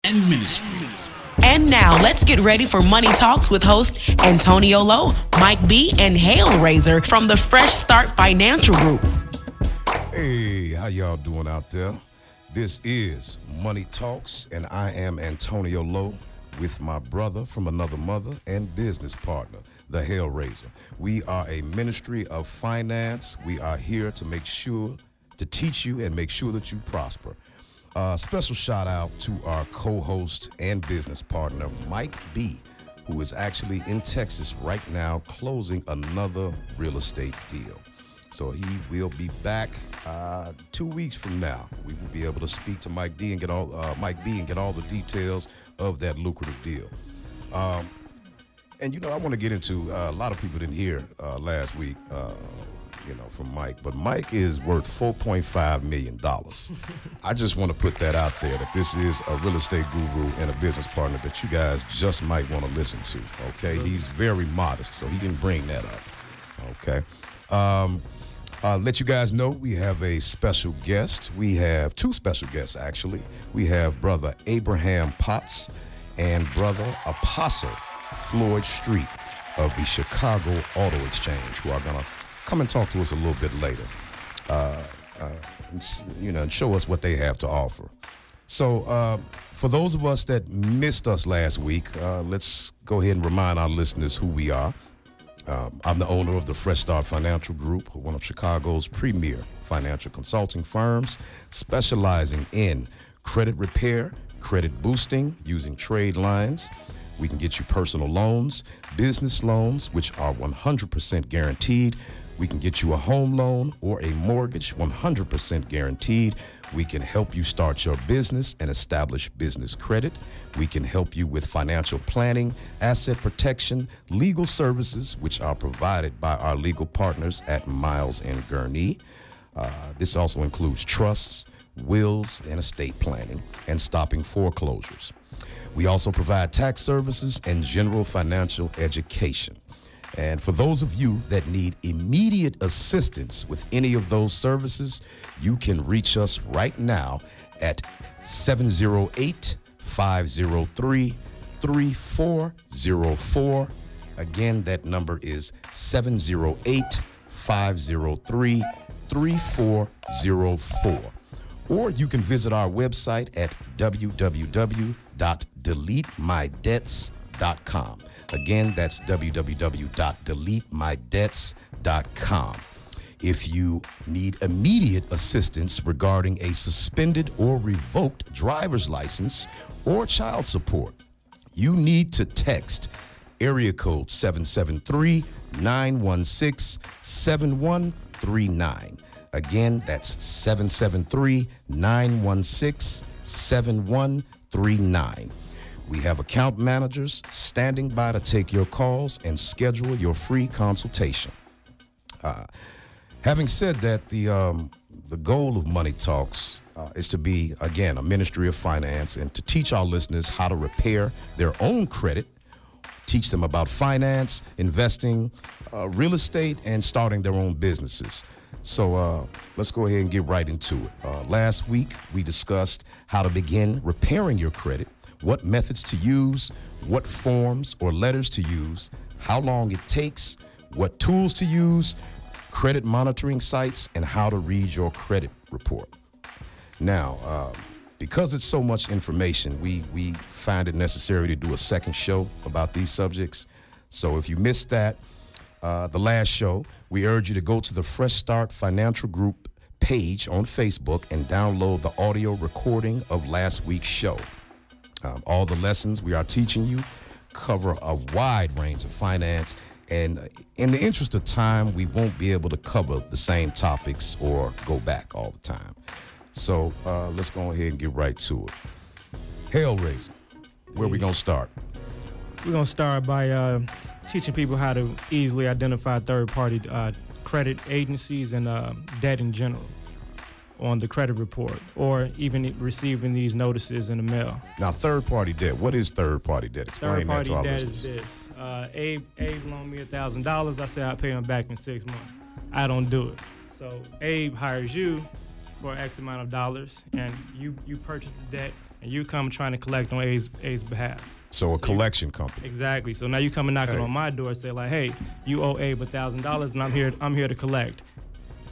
and Ministry. And now let's get ready for Money Talks with host Antonio Lowe, Mike B, and Hellraiser from the Fresh Start Financial Group. Hey, how y'all doing out there? This is Money Talks, and I am Antonio Lowe with my brother from another mother and business partner, the Hellraiser. We are a ministry of finance. We are here to make sure to teach you and make sure that you prosper. Special shout out to our co-host and business partner, Mike B, who is actually in Texas right now closing another real estate deal. So he will be back 2 weeks from now. We will be able to speak to Mike B and get all the details of that lucrative deal. And I want to get into a lot of people didn't hear last week. From Mike, but Mike is worth $4.5 million. I just want to put that out there, that this is a real estate guru and a business partner that you guys just might want to listen to, okay? He's very modest, so he didn't bring that up, okay? Let you guys know we have a special guest. We have two special guests, actually. We have Brother Abraham Potts and Brother Apostle Floyd Street of the Chicago Auto Exchange, who are going to come and talk to us a little bit later, and show us what they have to offer. So for those of us that missed us last week, let's go ahead and remind our listeners who we are. I'm the owner of the Fresh Start Financial Group, one of Chicago's premier financial consulting firms, specializing in credit repair, credit boosting, using trade lines. We can get you personal loans, business loans, which are 100% guaranteed. We can get you a home loan or a mortgage, 100% guaranteed. We can help you start your business and establish business credit. We can help you with financial planning, asset protection, legal services, which are provided by our legal partners at Miles & Gurney. This also includes trusts, wills, and estate planning, and stopping foreclosures. We also provide tax services and general financial education. And for those of you that need immediate assistance with any of those services, you can reach us right now at 708-503-3404. Again, that number is 708-503-3404. Or you can visit our website at www.deletemydebts.com. Again, that's www.deletemydebts.com. If you need immediate assistance regarding a suspended or revoked driver's license or child support, you need to text area code 773-916-7139. Again, that's 773-916-7139. We have account managers standing by to take your calls and schedule your free consultation. Having said that, the goal of Money Talks is to be, again, a ministry of finance and to teach our listeners how to repair their own credit, teach them about finance, investing, real estate, and starting their own businesses. So let's go ahead and get right into it. Last week, we discussed how to begin repairing your credit, what methods to use, what forms or letters to use, how long it takes, what tools to use, credit monitoring sites, and how to read your credit report. Now, because it's so much information, we find it necessary to do a second show about these subjects. So if you missed that, the last show, we urge you to go to the Fresh Start Financial Group page on Facebook and download the audio recording of last week's show. All the lessons we are teaching you cover a wide range of finance, and in the interest of time, we won't be able to cover the same topics or go back all the time. So let's go ahead and get right to it. Hellraiser, where are we going to start? We're going to start by teaching people how to easily identify third-party credit agencies and debt in general on the credit report, or even receiving these notices in the mail. Now, third-party debt. What is third-party debt? Explain that to our listeners. Third-party debt is this. Abe loaned me $1,000. I said I'll pay him back in 6 months. I don't do it. So Abe hires you for X amount of dollars, and you purchase the debt and you come trying to collect on A's behalf. So a collection company. Exactly. So now you come and knocking on my door and say like, hey, you owe Abe $1,000 and I'm here to collect.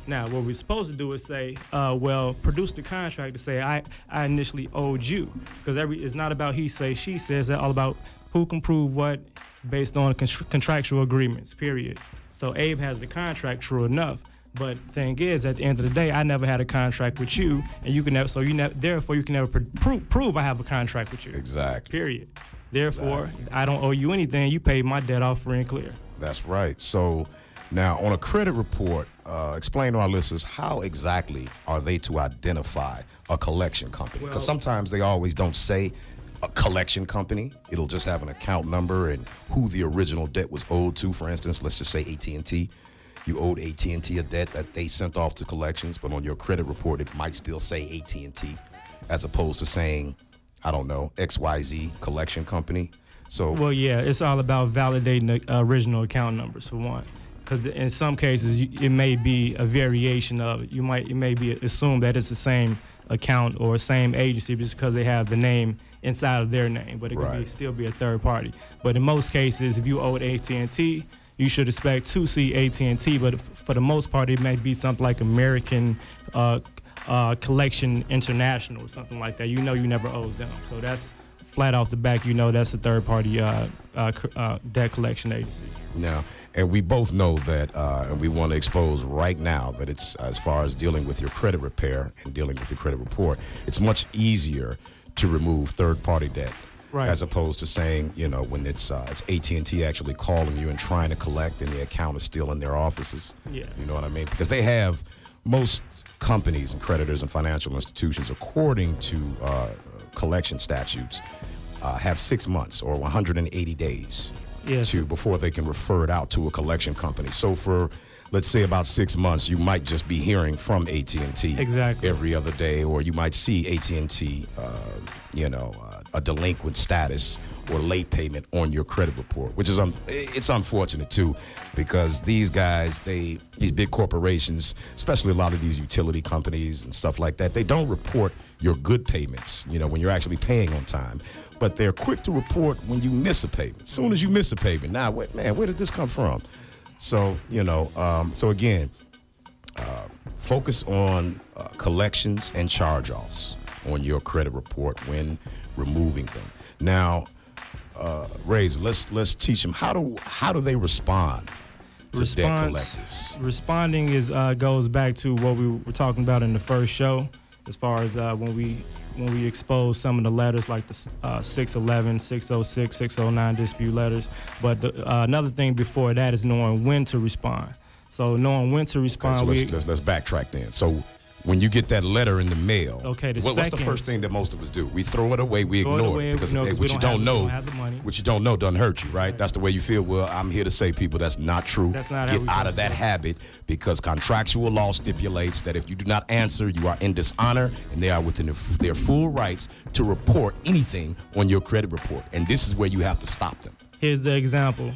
Now, what we're supposed to do is say, well, produce the contract to say I initially owed you, because it's not about he says, she says. It's all about who can prove what based on contractual agreements. Period. So Abe has the contract, true enough. But the thing is, at the end of the day, I never had a contract with you, and you can never. So therefore, you can never prove I have a contract with you. Exactly. Period. Therefore, I don't owe you anything. You paid my debt off free and clear. That's right. So now, on a credit report, explain to our listeners how exactly are they to identify a collection company? Because sometimes they always don't say a collection company. It'll just have an account number and who the original debt was owed to. For instance, let's just say AT&T. You owed AT&T a debt that they sent off to collections, but on your credit report, it might still say AT&T, as opposed to saying, I don't know, XYZ collection company. So, well, yeah, it's all about validating the original account numbers for one. Because in some cases, it may be a variation of it. It may be assumed that it's the same account or same agency just because they have the name inside of their name, but it could still be a third party. But in most cases, if you owed AT&T, you should expect to see AT&T, but for the most part, it may be something like American Collection International or something like that. You know you never owed them. So that's flat off the back, you know that's a third-party debt collection agency. Now, and we both know that, and we want to expose right now that it's, as far as dealing with your credit repair and dealing with your credit report, it's much easier to remove third-party debt. Right. As opposed to saying, you know, when it's AT&T actually calling you and trying to collect and the account is still in their offices. Yeah. You know what I mean? Because they have, most companies and creditors and financial institutions, according to collection statutes, have 6 months or 180 days before they can refer it out to a collection company. So for, let's say, about 6 months, you might just be hearing from AT&T every other day, or you might see AT&T, a delinquent status or late payment on your credit report, which is it's unfortunate too, because these guys, these big corporations, especially a lot of these utility companies and stuff like that, they don't report your good payments, you know, when you're actually paying on time, but they're quick to report when you miss a payment. As soon as you miss a payment, now, wait, man, where did this come from? So, so again, focus on collections and charge-offs on your credit report when removing them. Now, Razor, let's teach them how do they respond to debt collectors. Responding goes back to what we were talking about in the first show, as far as when we expose some of the letters like the 611, 606, 609 dispute letters. But another thing before that is knowing when to respond. So knowing when to respond. Okay, so let's backtrack then. So when you get that letter in the mail, what's the first thing that most of us do? We throw it away, we ignore it, because what you don't know, what you don't know doesn't hurt you, right? That's the way you feel. Well, I'm here to say, people, that's not true. That's not Get out of that habit, because contractual law stipulates that if you do not answer, you are in dishonor, and they are within their full rights to report anything on your credit report. And this is where you have to stop them. Here's the example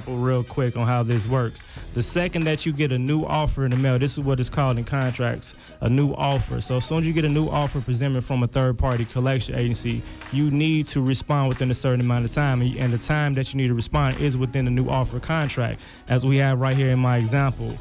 real quick on how this works. The second that you get a new offer in the mail, this is what it's called in contracts, a new offer. So as soon as you get a new offer presented from a third-party collection agency, you need to respond within a certain amount of time. And the time that you need to respond is within the new offer contract, as we have right here in my example.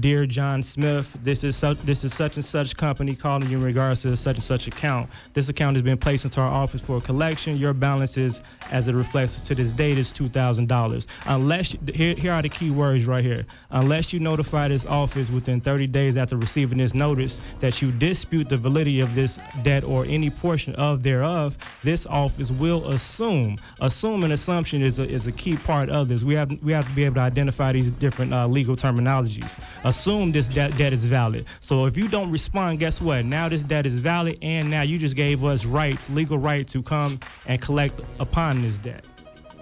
Dear John Smith, this is such and such company calling you in regards to such and such account. This account has been placed into our office for a collection. Your balance is, as it reflects to this date, is $2,000. Unless here are the key words right here. Unless you notify this office within 30 days after receiving this notice that you dispute the validity of this debt or any portion of thereof, this office will assume. Assume and assumption is a key part of this. We have to be able to identify these different legal terminologies. Assume this debt is valid. So if you don't respond, guess what? Now this debt is valid, and now you just gave us legal right to come and collect upon this debt.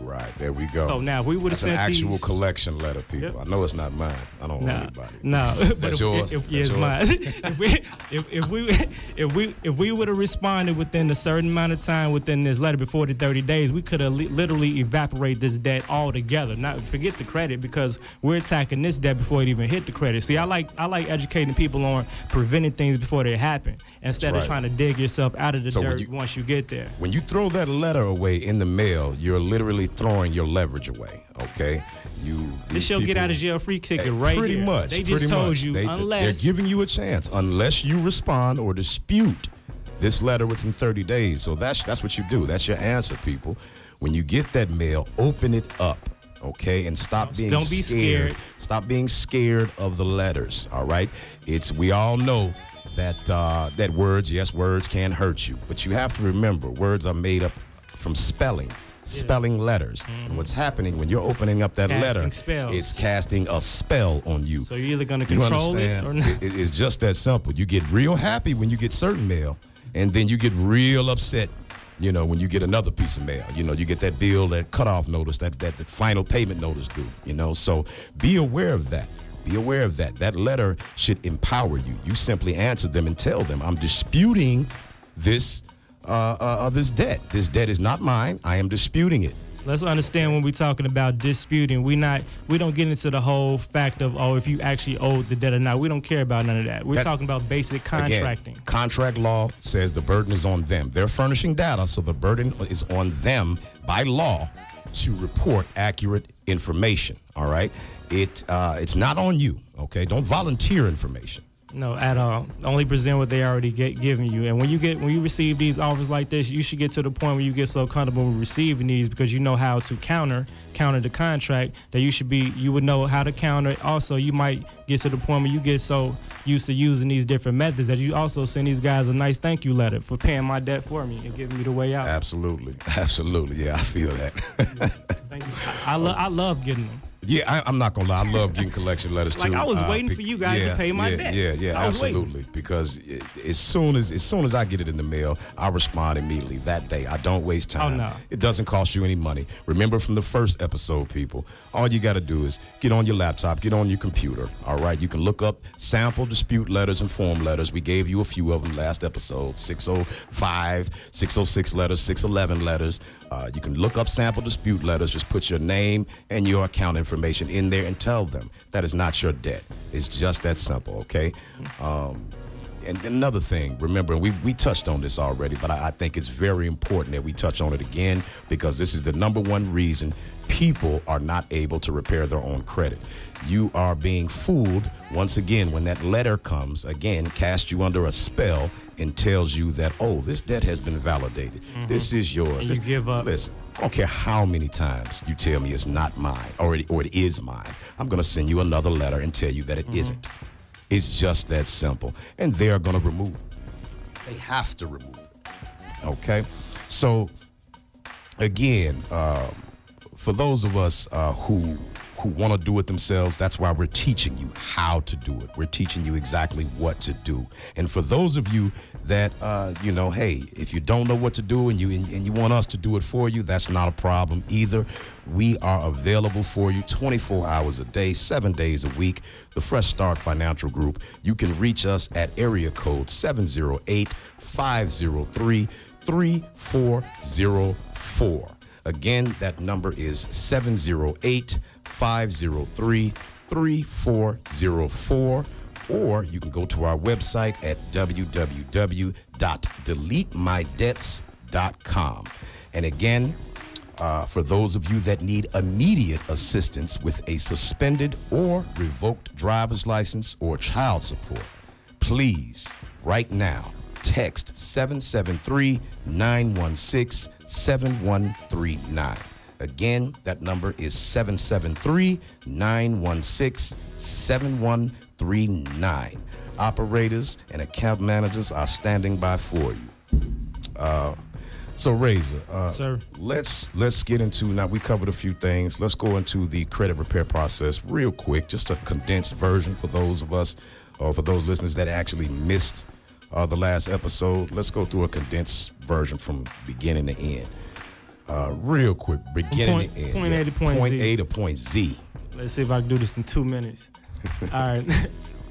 Right, there we go. So now, if we would have That's an sent actual these, collection letter, people. Yep. I know it's not mine. I don't owe anybody. No, That's but yours? If That's it's mine. if we would have responded within a certain amount of time within this letter before the 30 days, we could have literally evaporated this debt altogether. Not forget the credit, because we're attacking this debt before it even hit the credit. See, I like educating people on preventing things before they happen, instead of trying to dig yourself out of the dirt once you get there. When you throw that letter away in the mail, you're literally throwing your leverage away. Okay, this show get out of jail free ticket right pretty here. much. They just told you they're giving you a chance unless you respond or dispute this letter within 30 days. So that's what you do. That's your answer, people. When you get that mail, open it up. Okay, and stop being Don't be scared. Stop being scared of the letters. All right, we all know that words can hurt you, but you have to remember, words are made up from spelling letters. And what's happening when you're opening up that letter, it's casting a spell on you. So you're either going to control it or not. It's just that simple. You get real happy when you get certain mail, and then you get real upset, when you get another piece of mail. You get that bill, that cutoff notice, that the final payment notice due. So be aware of that. Be aware of that. That letter should empower you. You simply answer them and tell them, I'm disputing this debt. This debt is not mine. I am disputing it. Let's understand, when we're talking about disputing, we don't get into the whole fact of, if you actually owe the debt or not. We don't care about none of that. We're talking about basic contracting. Again, contract law says the burden is on them. They're furnishing data, so the burden is on them by law to report accurate information. All right, it's not on you. Okay, don't volunteer information. No, at all. Only present what they already giving you. And when you receive these offers like this, you should get to the point where you get so comfortable with receiving these, because you know how to counter the contract, that you would know how to counter it. Also, you might get to the point where you get so used to using these different methods that you also send these guys a nice thank you letter for paying my debt for me and giving me the way out. Absolutely. Yeah, I feel that. Thank you. I love getting them. Yeah, I'm not gonna lie. I love getting collection letters too. I was waiting for you guys to pay my debt. Yeah, absolutely. Because as soon as I get it in the mail, I respond immediately that day. I don't waste time. Oh, no. It doesn't cost you any money. Remember from the first episode, people, all you got to do is get on your laptop, get on your computer. All right, you can look up sample dispute letters and form letters. We gave you a few of them last episode: 605, 606 letters, 611 letters. You can look up sample dispute letters. Just put your name and your account information in there and tell them that is not your debt. It's just that simple, okay? And another thing, remember, we touched on this already, but I think it's very important that we touch on it again, because this is the number one reason people are not able to repair their own credit. You are being fooled once again when that letter comes, again, casts you under a spell and tells you that, this debt has been validated. This is yours. And you give up. Listen, I don't care how many times you tell me it's not mine or it is mine. I'm going to send you another letter and tell you that it isn't. It's just that simple. And they're going to remove it. They have to remove it. Okay? So, again, for those of us who want to do it themselves, that's why we're teaching you how to do it. We're teaching you exactly what to do. And for those of you that, hey, if you don't know what to do and you want us to do it for you, that's not a problem either. We are available for you 24 hours a day, 7 days a week. The Fresh Start Financial Group. You can reach us at area code 708-503-3404. Again, that number is 708-503-3404. Or you can go to our website at www.deletemydebts.com. And again, for those of you that need immediate assistance with a suspended or revoked driver's license or child support, please, right now, text 773-916-7139. Again, that number is 773-916-7139. Operators and account managers are standing by for you. So, Razor, sir, let's get into, now we covered a few things. Let's go into the credit repair process real quick, just a condensed version for those of us, or for those listeners that actually missed the last episode. Let's go through a condensed version from beginning to end. Real quick, beginning to end. Point A to point Point Z. A to point Z. Let's see if I can do this in 2 minutes. All right.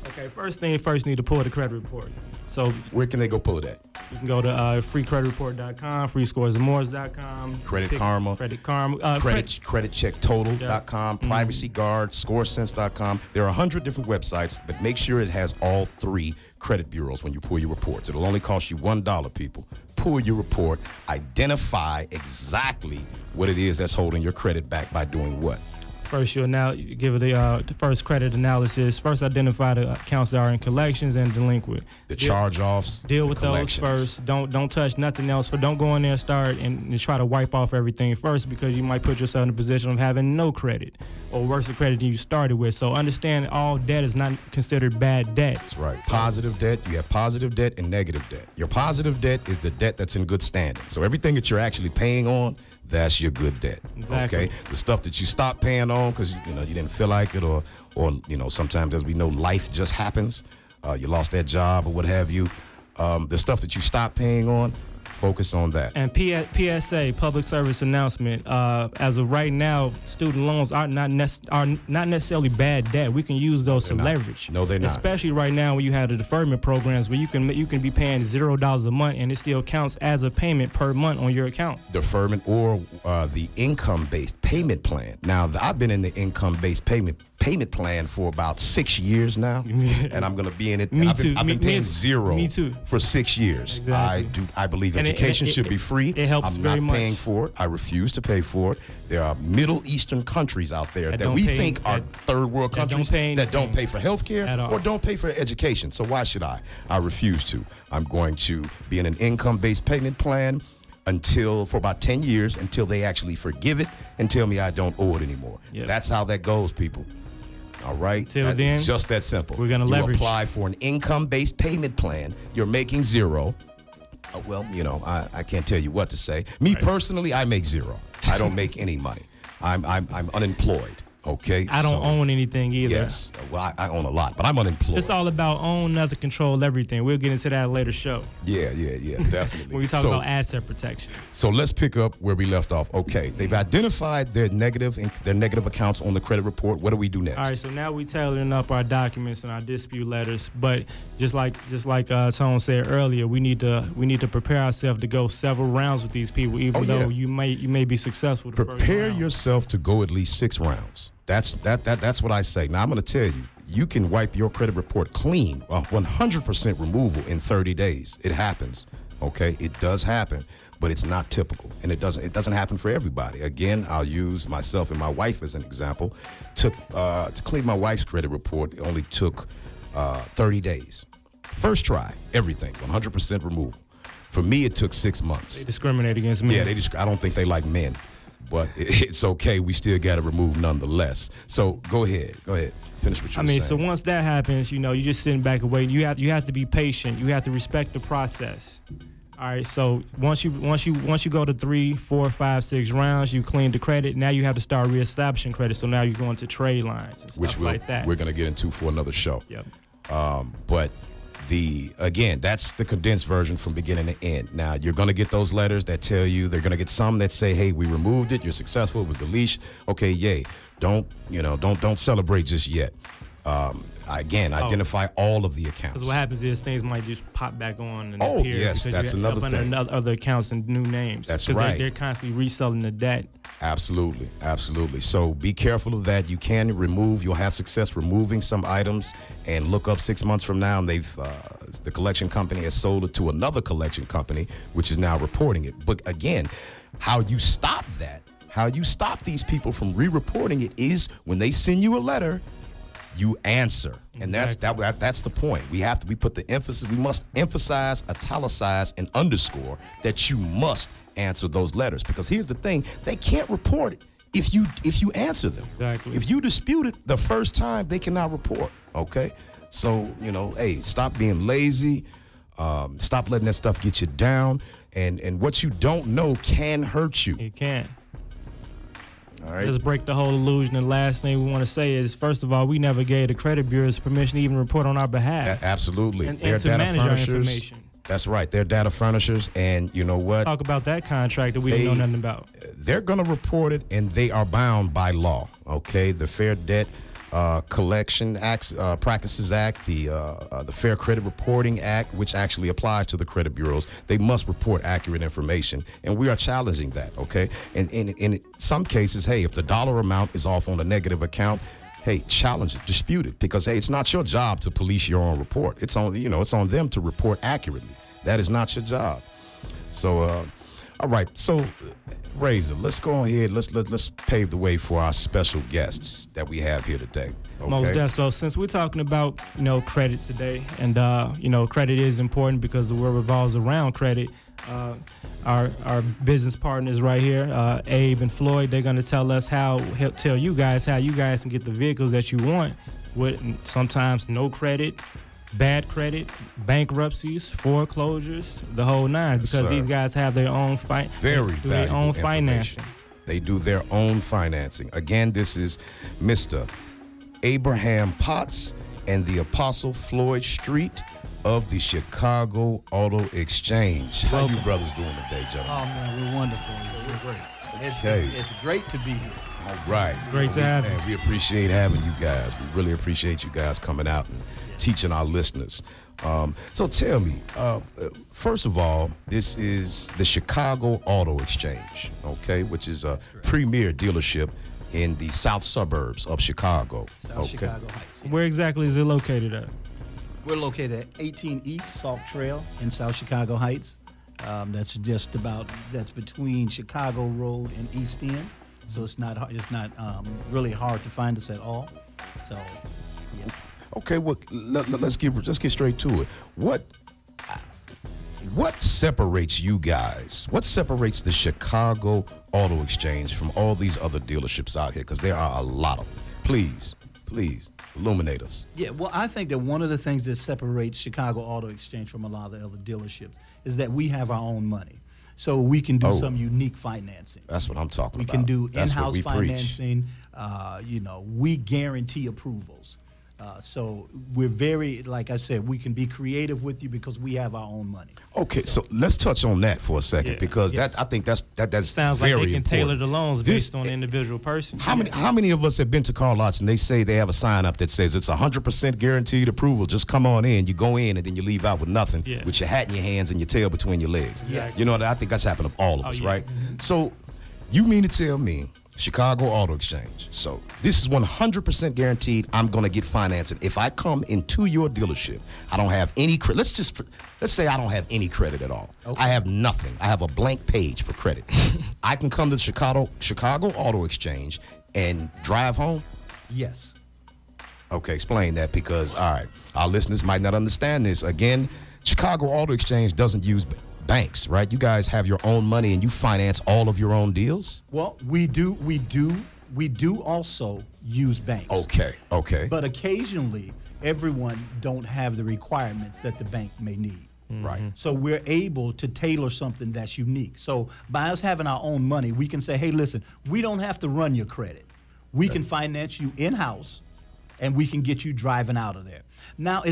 Okay, first thing first, you need to pull the credit report. So where can they go pull it at? You can go to freecreditreport.com, freescoresandmores.com, Credit Karma, creditchecktotal.com, creditchecktotal.com, Privacy Guard, scoresense.com. There are 100 different websites, but make sure it has all 3 credit bureaus when you pull your reports. It'll only cost you $1, people. Pull your report, identify exactly what it is that's holding your credit back by doing what. First, you give it the first credit analysis. First, identify the accounts that are in collections and delinquent. The charge-offs. Deal with those first. Don't touch nothing else. Don't go in there and start and try to wipe off everything first, because you might put yourself in a position of having no credit or worse credit than you started with. So understand all debt is not considered bad debt. That's right. Positive debt. You have positive debt and negative debt. Your positive debt is the debt that's in good standing. So everything that you're actually paying on, that's your good debt. Exactly. Okay. The stuff that you stop paying on because you didn't feel like it, or sometimes, as we know, life just happens. You lost that job or what have you. The stuff that you stop paying on, focus on that. And PSA, public service announcement. As of right now, student loans are not necessarily bad debt. We can use those to leverage. No, they're not. Especially right now when you have the deferment programs where you can be paying $0 a month and it still counts as a payment per month on your account. Deferment or the income-based payment plan. Now, I've been in the income-based payment plan for about 6 years now, and I'm going to be in it. Me too. I've been paying zero for 6 years. Exactly. I believe education should be free. It helps I'm very not much. paying for it. I refuse to pay for it. There are Middle Eastern countries out there that we think are third world countries that don't pay for health care or don't pay for education. So why should I? I refuse to. I'm going to be in an income-based payment plan for about 10 years until they actually forgive it and tell me I don't owe it anymore. Yep. That's how that goes, people. All right? Till then, it's just that simple. We're going to leverage. You apply for an income-based payment plan. You're making zero. I can't tell you what to say. Me personally, I make zero. I don't make any money. I'm unemployed. Okay. I don't own anything either. Yes. Well, I own a lot, but I'm unemployed. It's all about own, nothing, control everything. We'll get into that later show. Yeah, definitely. When we talk about asset protection. So let's pick up where we left off. Okay, they've identified their negative accounts on the credit report. What do we do next? All right, so now we're tailoring up our documents and our dispute letters. But just like Tone said earlier, we need to prepare ourselves to go several rounds with these people, even though you may be successful. Prepare yourself to go at least 6 rounds. That's what I say. Now I'm going to tell you, you can wipe your credit report clean, 100% removal in 30 days. It happens. Okay, it does happen, but it's not typical, and it doesn't happen for everybody. Again, I'll use myself and my wife as an example. To clean my wife's credit report, it only took 30 days. First try, everything, 100% removal. For me, it took 6 months. They discriminate against men. Yeah, I don't think they like men. But it's okay. We still got to remove nonetheless. So go ahead. Finish what you're saying. So once that happens, you're just sitting back and waiting. You have to be patient. You have to respect the process. All right. So once you go to 3, 4, 5, 6 rounds, you clean the credit. Now you have to start reestablishing credit. So now you're going to trade lines and stuff like that. We're going to get into for another show. Yep. But that's the condensed version from beginning to end. Now, you're going to get those letters that tell you, they're going to get some that say, hey, we removed it, you're successful, it was deleted. Okay, yay. Don't celebrate just yet. Identify all of the accounts. Because what happens is things might just pop back on and appear. Oh, yes, that's another thing. Other accounts and new names. That's right. They're constantly reselling the debt. Absolutely. So be careful of that. You can you'll have success removing some items, and look up 6 months from now, and the collection company has sold it to another collection company, which is now reporting it. But again, how you stop these people from re-reporting it is when they send you a letter, you answer. And that's the point. We put the emphasis, we must emphasize, italicize, and underscore that you must answer those letters. Because here's the thing, they can't report it if you answer them. Exactly. If you dispute it the first time, they cannot report. Okay? So, hey, stop being lazy. Stop letting that stuff get you down. And what you don't know can hurt you. It can. All right. Let's break the whole illusion. And last thing we want to say is, first of all, we never gave the credit bureaus permission to even report on our behalf. Absolutely. And to manage our information. That's right. They're data furnishers, and you know what? Talk about that contract that we didn't know nothing about. They're going to report it, and they are bound by law. Okay, the Fair Debt Collection Acts, Practices Act, the Fair Credit Reporting Act, which actually applies to the credit bureaus. They must report accurate information, and we are challenging that. Okay, and in some cases, hey, if the dollar amount is off on a negative account, hey, challenge it, dispute it, because hey, it's not your job to police your own report. It's on it's on them to report accurately. That is not your job. So, all right. So, Razor, let's go ahead. Let's pave the way for our special guests that we have here today. Okay? Most definitely. So, since we're talking about credit today, and credit is important because the world revolves around credit. Our business partners right here, Abe and Floyd, they're going to tell you guys how you guys can get the vehicles that you want with sometimes no credit, bad credit, bankruptcies, foreclosures, the whole nine, because these guys have their own financing. They do their own financing. Again, this is Mr. Abraham Potts and the Apostle Floyd Street of the Chicago Auto Exchange. How you brothers doing today, gentlemen? Oh, man, we're wonderful. It's great to be here. All right. Great to have you. We appreciate having you guys. We really appreciate you guys coming out and teaching our listeners. So tell me, first of all, this is the Chicago Auto Exchange, okay, which is a premier dealership in the south suburbs of Chicago. South Chicago Heights. Where exactly is it located at? We're located at 18 East Salt Trail in South Chicago Heights. That's between Chicago Road and East End. So it's not really hard to find us at all. So, yeah. Okay, well, let's get straight to it. What separates you guys? What separates the Chicago Auto Exchange from all these other dealerships out here? Because there are a lot of them. Please, illuminate us. Yeah, well, I think that one of the things that separates Chicago Auto Exchange from a lot of the other dealerships is that we have our own money. So we can do some unique financing. That's what I'm talking about. We can do in-house financing. We guarantee approvals. So we're very, like I said, we can be creative with you because we have our own money. Okay, so let's touch on that for a second because I think that's sounds very like they can important. tailor the loans based on the individual person. How many of us have been to car lots and they say they have a sign up that says it's 100% guaranteed approval? Just come on in. You go in and then you leave out with nothing, with your hat in your hands and your tail between your legs. Yes. You know, I think that's happened to all of us, right? Mm-hmm. So you mean to tell me Chicago Auto Exchange. So this is 100% guaranteed. I'm going to get financing. If I come into your dealership, I don't have any credit. Let's say I don't have any credit at all. Okay. I have nothing. I have a blank page for credit. I can come to the Chicago Auto Exchange and drive home? Yes. Okay, explain that because, all right, our listeners might not understand this. Again, Chicago Auto Exchange doesn't use banks, right? You guys have your own money and you finance all of your own deals? Well, we do also use banks. Okay. But occasionally, everyone don't have the requirements that the bank may need. Right. So we're able to tailor something that's unique. So by us having our own money, we can say, hey, listen, we don't have to run your credit. We can finance you in-house and we can get you driving out of there. Now,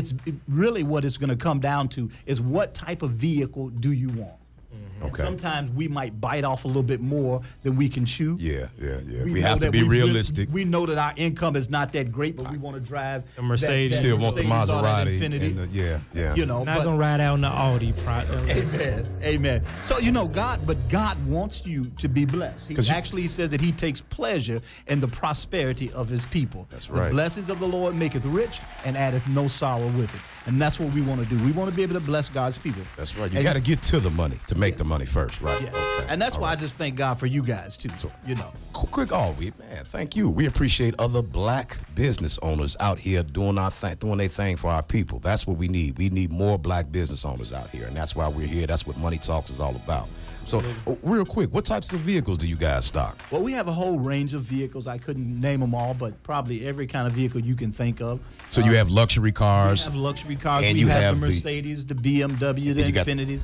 really what it's going to come down to is what type of vehicle do you want? Okay. Sometimes we might bite off a little bit more than we can chew. Yeah. We have to be realistic. We know that our income is not that great, but we want to drive a Mercedes. Still want the Maserati. Infiniti. Yeah. You know, not gonna ride out in the Audi. Amen. So God wants you to be blessed. He actually says that He takes pleasure in the prosperity of His people. That's right. The blessings of the Lord maketh rich and addeth no sorrow with it. And that's what we want to do. We want to be able to bless God's people. That's right. You got to get to the money to make the money first, right? Yeah. Okay. And that's why I just thank God for you guys too. So, thank you. We appreciate other black business owners out here doing their thing for our people. That's what we need. We need more black business owners out here, and that's why we're here. That's what Money Talks is all about. So, real quick, what types of vehicles do you guys stock? Well, we have a whole range of vehicles. I couldn't name them all, but probably every kind of vehicle you can think of. So you have luxury cars. We have luxury cars. And we you have the Mercedes, the BMW, the Infinitis.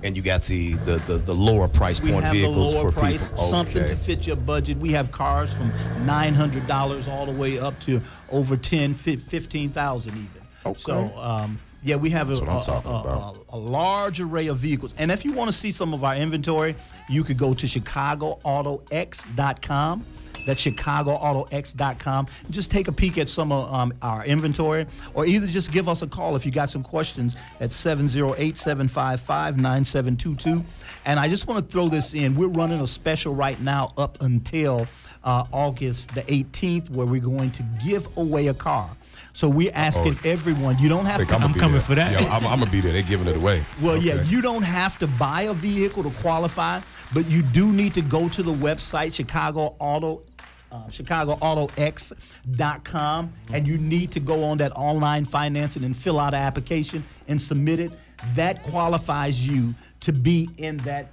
And you got the lower price point vehicles for people. Something to fit your budget. We have cars from $900 all the way up to over $10,000, $15,000 even. Okay. So Yeah, we have That's what I'm talking about. a large array of vehicles. And if you want to see some of our inventory, you could go to ChicagoAutoX.com. That's ChicagoAutoX.com. Just take a peek at some of our inventory, or either just give us a call if you got some questions at 708-755-9722. And I just want to throw this in. We're running a special right now up until August the 18th, where we're going to give away a car. So we're asking everyone, you don't have to. I'm coming for that. Yeah, I'm going to be there. They're giving it away. Well, yeah, you don't have to buy a vehicle to qualify, but you do need to go to the website, ChicagoAutoX.com, and you need to go on that online financing and fill out an application and submit it. That qualifies you to be in that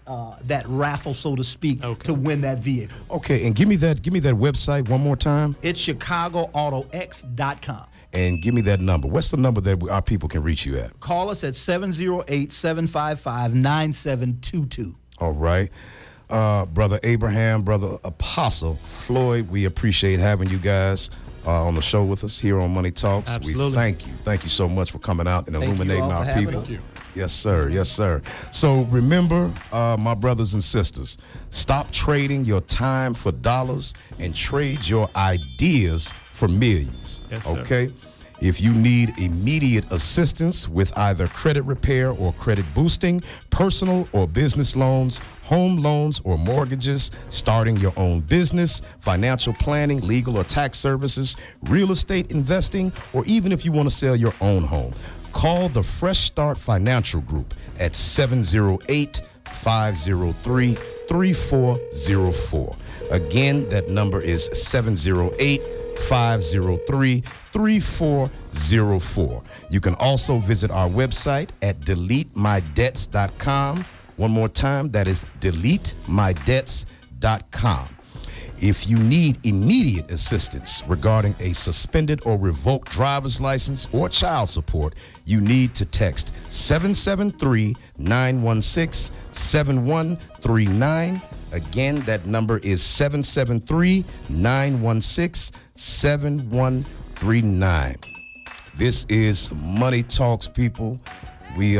raffle, so to speak, to win that vehicle. Okay, and give me that website one more time. It's ChicagoAutoX.com. And give me that number. What's the number that our people can reach you at? Call us at 708-755-9722. All right. Brother Abraham, Brother Apostle Floyd, we appreciate having you guys on the show with us here on Money Talks. Absolutely. We thank you. Thank you so much for coming out and illuminating our people. Thank you. Yes, sir. Yes, sir. So remember, my brothers and sisters, stop trading your time for dollars and trade your ideas for millions. Yes, sir. Okay? If you need immediate assistance with either credit repair or credit boosting, personal or business loans, home loans or mortgages, starting your own business, financial planning, legal or tax services, real estate investing, or even if you want to sell your own home, call the Fresh Start Financial Group at 708-503-3404. Again, that number is 708-503-3404. You can also visit our website at deletemydebts.com. One more time, that is deletemydebts.com. If you need immediate assistance regarding a suspended or revoked driver's license or child support, you need to text 773-916-7139. Again, that number is 773-916-7139. This is Money Talks, people. We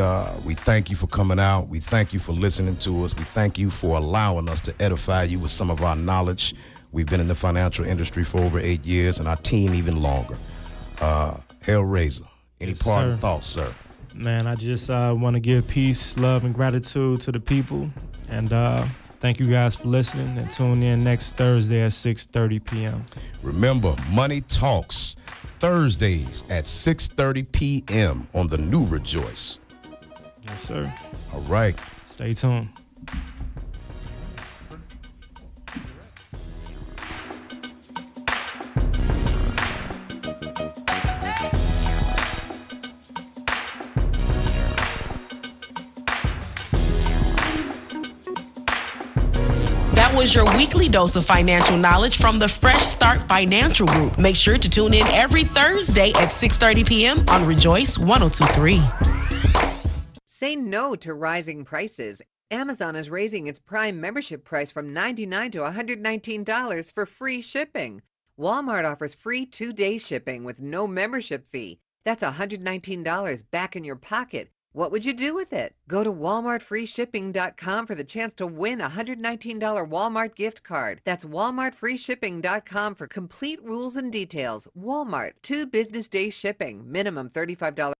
thank you for coming out. We thank you for listening to us. We thank you for allowing us to edify you with some of our knowledge. We've been in the financial industry for over 8 years, and our team even longer. Hellraiser, any parting thoughts, sir? Man, I just want to give peace, love, and gratitude to the people. And thank you guys for listening, and tune in next Thursday at 6:30 p.m. Remember, Money Talks, Thursdays at 6:30 p.m. on the new Rejoice. Yes, sir. All right. Stay tuned. That was your weekly dose of financial knowledge from the Fresh Start Financial Group. Make sure to tune in every Thursday at 6:30 p.m. on Rejoice 102.3. Say no to rising prices. Amazon is raising its Prime membership price from $99 to $119 for free shipping. Walmart offers free 2-day shipping with no membership fee. That's $119 back in your pocket. What would you do with it? Go to WalmartFreeShipping.com for the chance to win a $119 Walmart gift card. That's WalmartFreeShipping.com for complete rules and details. Walmart, 2 business day shipping, minimum $35.